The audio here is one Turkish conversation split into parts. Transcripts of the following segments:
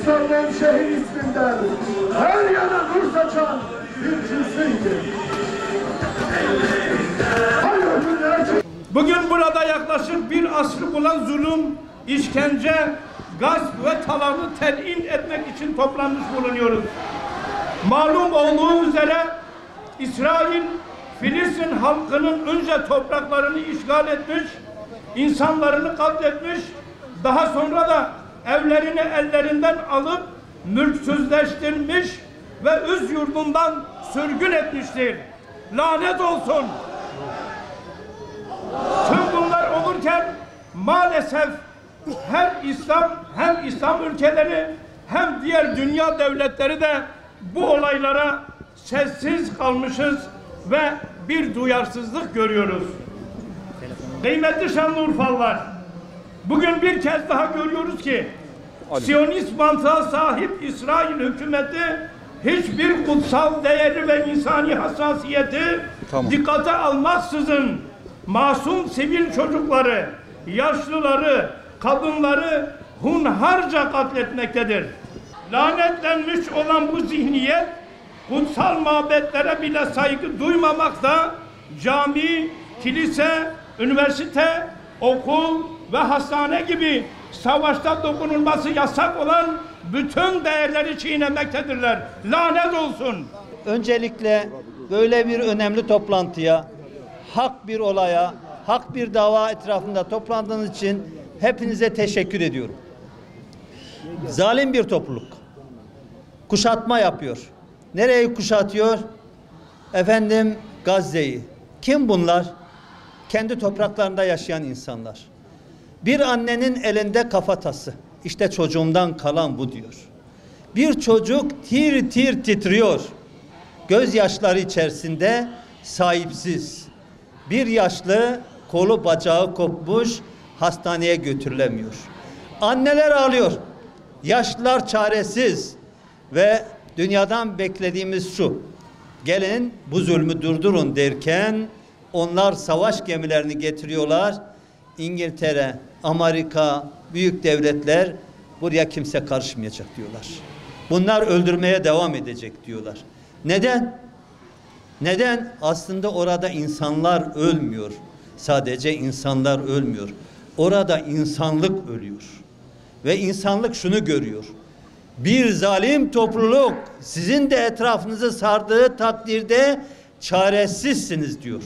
Kılıçdaroğlu şehir isminden her yana nur saçan bir cinsiydi. Bugün burada yaklaşık bir asrı bulan zulüm, işkence, gasp ve talanı telin etmek için toplanmış bulunuyoruz. Malum olduğu üzere İsrail, Filistin halkının önce topraklarını işgal etmiş, insanlarını katletmiş, daha sonra da evlerini ellerinden alıp mülksüzleştirmiş ve öz yurdundan sürgün etmiştir. Lanet olsun! Tüm bunlar olurken maalesef hem İslam ülkeleri hem diğer dünya devletleri de bu olaylara sessiz kalmışız ve bir duyarsızlık görüyoruz. Kıymetli Şanlıurfalılar, bugün bir kez daha görüyoruz ki Siyonist mantığa sahip İsrail hükümeti hiçbir kutsal değeri ve insani hassasiyeti dikkate almaksızın masum sivil çocukları, yaşlıları, kadınları hunharca katletmektedir. Lanetlenmiş olan bu zihniyet kutsal mabetlere bile saygı duymamakta, cami, kilise, üniversite, okul ve hastane gibi savaşta dokunulması yasak olan bütün değerleri çiğnemektedirler. Lanet olsun! Öncelikle böyle bir önemli toplantıya, hak bir olaya, hak bir dava etrafında toplandığınız için hepinize teşekkür ediyorum. Zalim bir topluluk kuşatma yapıyor. Nereyi kuşatıyor? Efendim, Gazze'yi. Kim bunlar? Kendi topraklarında yaşayan insanlar. Bir annenin elinde kafatası. İşte çocuğumdan kalan bu diyor. Bir çocuk tir tir titriyor. Gözyaşları içerisinde sahipsiz. Bir yaşlı kolu bacağı kopmuş, hastaneye götürülemiyor. Anneler ağlıyor. Yaşlılar çaresiz ve dünyadan beklediğimiz şu: gelin bu zulmü durdurun derken onlar savaş gemilerini getiriyorlar. İngiltere, Amerika, büyük devletler buraya kimse karışmayacak diyorlar. Bunlar öldürmeye devam edecek diyorlar. Neden? Neden? Aslında orada insanlar ölmüyor. Sadece insanlar ölmüyor. Orada insanlık ölüyor. Ve insanlık şunu görüyor: bir zalim topluluk sizin de etrafınızı sardığı takdirde çaresizsiniz diyor.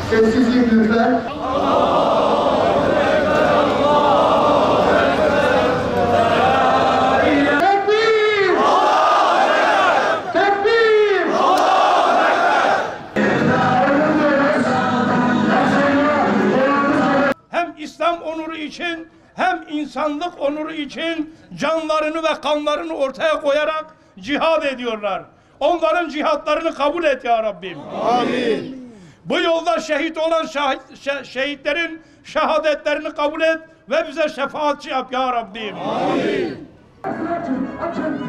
Sessizlik lütfen. Tekbir! Tekbir! Hem İslam onuru için hem insanlık onuru için canlarını ve kanlarını ortaya koyarak cihad ediyorlar. Onların cihatlarını kabul et ya Rabbim. Amin. Bu yolda şehit olan şehitlerin şehadetlerini kabul et ve bize şefaatçi yap ya Rabbim. Amin. Açın, açın.